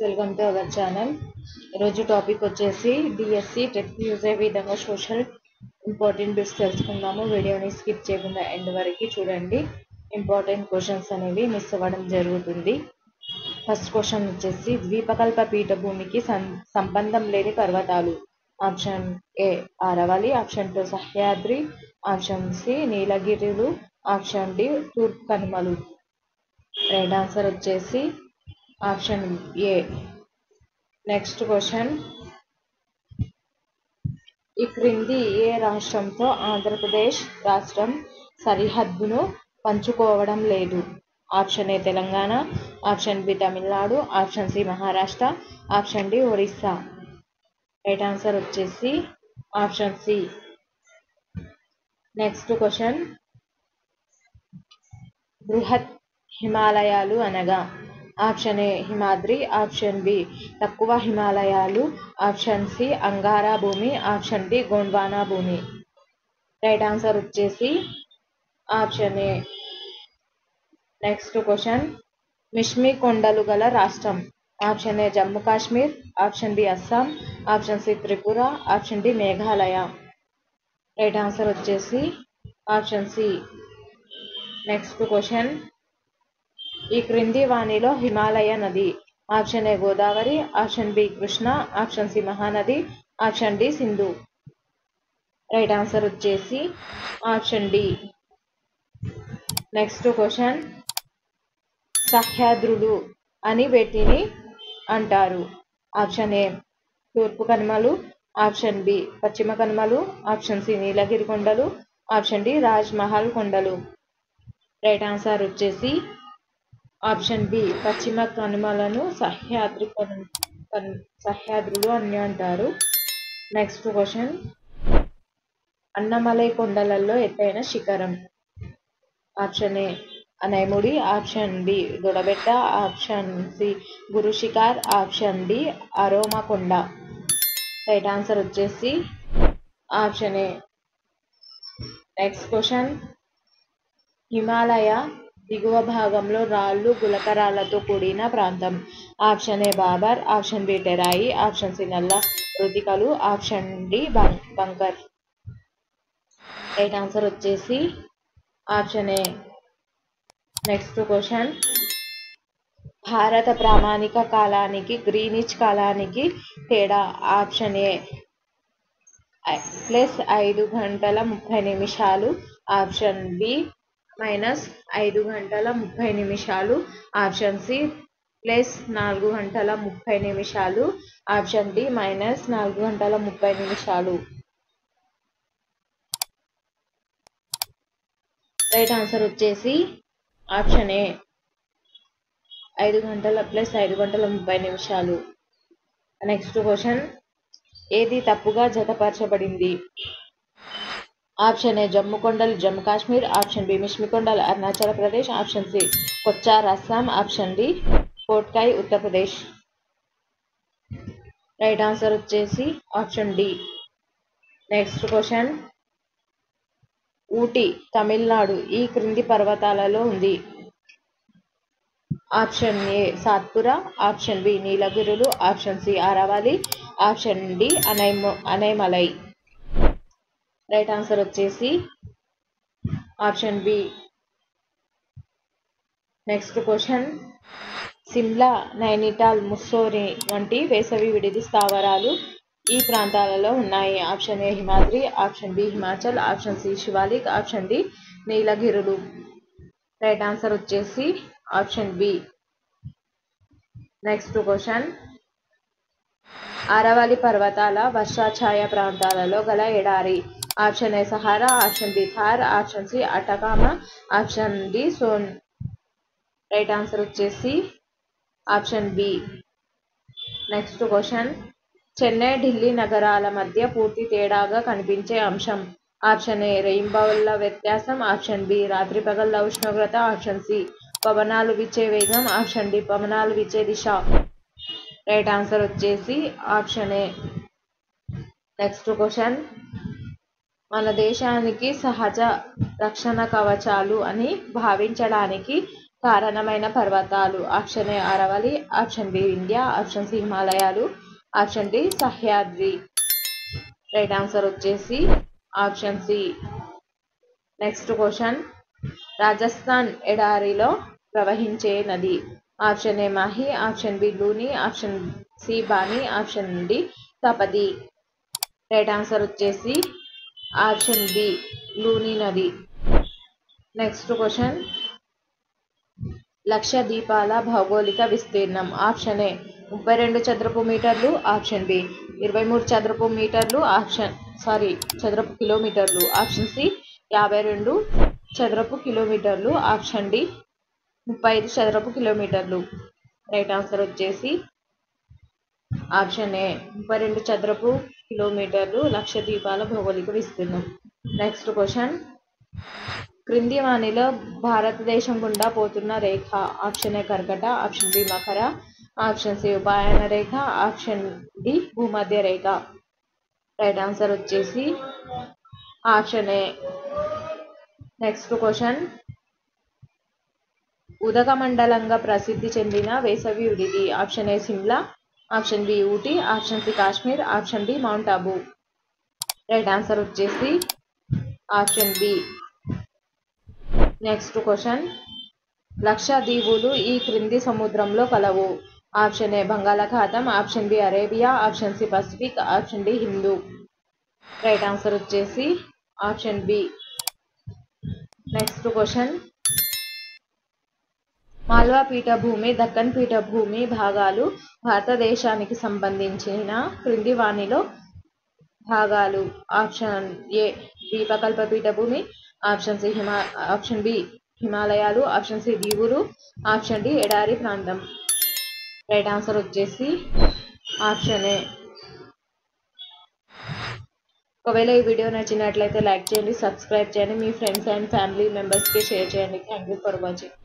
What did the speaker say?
Welcome to our channel. ఈరోజు topic వచ్చేసి DSC TET use అయ్యే విధంగా సోషల్ ఇంపార్టెంట్ బిట్స్ తెలుసుకుందాము. వీడియోని స్కిప్ చేయకుండా ఎండ్ వరకు చూడండి. ఇంపార్టెంట్ క్వశ్చన్స్ అనేవి మిస్ అవ్వడం జరుగుతుంది. ఫస్ట్ క్వశ్చన్ వచ్చేసి ద్వీపకల్ప పీఠభూమికి సంబంధం లేని పర్వతాలు. Option A Aravalli, option 2 Sahyadri, option C నీలగిరులు, ఆప్షన్ డి తూర్పు కనుమలు. రైట్ ఆన్సర్ వచ్చేసి ఆప్షన్ ఏ. నెక్స్ట్ క్వశ్చన్, ఈ క్రింది ఏ రాష్ట్రంతో ఆంధ్రప్రదేశ్ రాష్ట్రం సరిహద్దును పంచుకోవడం లేదు? Option A Telangana, option B Tamil Nadu, option C Maharashtra, option D Orissa. Right answer వచ్చేసి ఆప్షన్ సి. నెక్స్ట్ క్వశ్చన్, బృహత్ హిమాలయాలు అనగా? Option A Himadri, option B తక్కువ హిమాలయాలు, ఆప్షన్ సి అంగారా భూమి, ఆప్షన్ డి గోండ్వానా భూమి. రైట్ ఆన్సర్ వచ్చేసి option A. Next question, Mishmi కొండలు గల రాష్ట్రం. Option A Jammu Kashmir, option B Assam, option C Tripura, option D Meghalaya. Right answer వచ్చేసి ఆప్షన్ సి. నెక్స్ట్ క్వశ్చన్, ఈ క్రింది వాణిలో హిమాలయ నది? Option A Godavari, option B Krishna, option C Mahanadi, option D Sindhu. Right answer వచ్చేసి ఆప్షన్ డి. నెక్స్ట్ క్వశ్చన్, సహ్యాద్రులు అని వీటిని అంటారు? ఆప్షన్ ఏ తూర్పు కనుమలు, ఆప్షన్ బి పశ్చిమ కనుమలు, ఆప్షన్ సి నీలగిరి కొండలు, ఆప్షన్ డి రాజ్ మహల్ కొండలు. రైట్ ఆన్సర్ వచ్చేసి ఆప్షన్ బి పశ్చిమ కనుమలను సహ్యాద్రులు అని అంటారు. నెక్స్ట్ క్వశ్చన్, అన్నమలై కొండలలో ఎత్తైన శిఖరం? Option A Anaimudi, option B Doddabetta, option C Guru Shikhar, option D అరోమకొండ. రైట్ ఆన్సర్ వచ్చేసి option A. Next question, Himalaya దిగువ భాగంలో రాళ్ళు గులకరాళ్లతో కూడిన ప్రాంతం? Option A Bhabar, option B Terai, option C నల్ల మృతికలు, ఆప్షన్ డి బంకర్. రైట్ ఆన్సర్ వచ్చేసి ఆప్షన్ ఏ. నెక్స్ట్ క్వశ్చన్, భారత ప్రామాణిక కాలానికి గ్రీనిచ్ కాలానికి తేడా? ఆప్షన్ ఏ +5 గంటల 30 నిమిషాలు, ఆప్షన్ బి -5 గంటల 30 నిమిషాలు, ఆప్షన్ సి +4 గంటల 30 నిమిషాలు, ఆప్షన్ డి -4 గంటల 30 నిమిషాలు. రైట్ ఆన్సర్ వచ్చేసి ఆప్షన్ ఏ 5 గంటల +5 గంటల 30 నిమిషాలు. నెక్స్ట్ క్వశ్చన్, ఏది తప్పుగా జతపరచబడింది? ఆప్షన్ ఏ జమ్మూ కొండలు జమ్మూ కాశ్మీర్, ఆప్షన్ బి మిష్మి కొండలు Arunachal Pradesh, option C Cachar Assam, option D కోట్కాయ్ ఉత్తరప్రదేశ్. రైట్ ఆన్సర్ వచ్చేసి option D. Next question, Ooty Tamil Nadu ఈ క్రింది పర్వతాలలో ఉంది? Option A Satpura, option B నీలగిరులు, option C Aravalli, option D Anaimalai. Right answer వచ్చేసి option B. Next question, Shimla, Nainital, Mussoorie వంటి వేసవి విడిది స్థావరాలు ఈ ప్రాంతాలలో ఉన్నాయి? Option A Himadri, option B Himachal, option C Shivalik, option D నీలగిరులు. రైట్ ఆన్సర్ వచ్చేసి option B. Next question, Aravalli పర్వతాల వర్షాఛాయ ప్రాంతాలలో గల ఎడారి? Option A Sahara, option B Thar, option C Atacama, option D Son. Right answer వచ్చేసి option B. Next question, Chennai Delhi నగరాల మధ్య పూర్తి తేడాగా కనిపించే అంశం? ఆప్షన్ ఏ రెయిన్బోల వ్యత్యాసం, ఆప్షన్ బి రాత్రి పగళ్ల ఉష్ణోగ్రత, ఆప్షన్ సి పవనాలు వీచే వేగం, ఆప్షన్ డి పవనాలు వీచే దిశ. రైట్ ఆన్సర్ వచ్చేసి ఆప్షన్ ఏ. నెక్స్ట్ క్వశ్చన్, మన దేశానికి సహజ రక్షణ కవచాలు అని భావించడానికి కారణమైన పర్వతాలు. Option A Aravalli, option B Vindhya, option C హిమాలయాలు, option D Sahyadri. Right answer వచ్చేసి option C. Next question, Rajasthan ఎడారిలో ప్రవహించే నది. Option A Mahi, option B Luni, option C Bani, option D Tapti. Right answer వచ్చేసి ఆప్షన్ బి లూని నది. నెక్స్ట్ క్వశ్చన్, లక్షద్వీపాల భౌగోళిక విస్తీర్ణం. ఆప్షన్ ఏ 32 చదరపు మీటర్లు, ఆప్షన్ బి 23 చదరపు మీటర్లు, చదరపు కిలోమీటర్లు, ఆప్షన్ సి 52 చదరపు కిలోమీటర్లు, ఆప్షన్ డి 35 చదరపు కిలోమీటర్లు. రైట్ ఆన్సర్ వచ్చేసి ఆప్షన్ ఏ 32 చదరపు కిలోమీటర్లు లక్షద్వీపాల భౌగోళిక విస్తీర్ణం. నెక్స్ట్ క్వశ్చన్, క్రింది వానిలో భారతదేశం గుండా పోతున్న రేఖ. ఆప్షన్ ఏ కర్కట, ఆప్షన్ బి మకర, ఆప్షన్ సి ఉపాయన రేఖ, ఆప్షన్ డి భూమధ్య రేఖ. రైట్ ఆన్సర్ వచ్చేసి ఆప్షన్ ఏ. నెక్స్ట్ క్వశ్చన్, ఉదకమండలంగా ప్రసిద్ధి చెందిన వేసవి విడిది. Option A Simla, option B Ooty, option C Kashmir, option D mount Abu. Right answer వచ్చేసి ఆప్షన్ బి. నెక్స్ట్ క్వశ్చన్, లక్షద్వీపులు ఈ క్రింది సముద్రంలో కలవు. ఆప్షన్ ఏ బంగాళాఖాతం, option B Arabia, option C Pacific, option D Hindu. Right answer వచ్చేసి option B. Next question, Malwa పీఠభూమి, దక్కన్ పీఠభూమి భాగాలు భారతదేశానికి సంబంధించిన క్రింది వానిలో భాగాలు. ఆప్షన్ ఏ ద్వీపకల్ప పీఠభూమి, ఆప్షన్ బి హిమాలయాలు, ఆప్షన్ సి దీవులు, ఆప్షన్ డి ఎడారి ప్రాంతం. రైట్ ఆన్సర్ వచ్చేసి ఆప్షన్ ఏ. ఒకవేళ ఈ వీడియో నచ్చినట్లయితే లైక్ చేయండి, సబ్స్క్రైబ్ చేయండి, మీ ఫ్రెండ్స్ అండ్ ఫ్యామిలీ మెంబర్స్కి షేర్ చేయండి. Thank you for watching.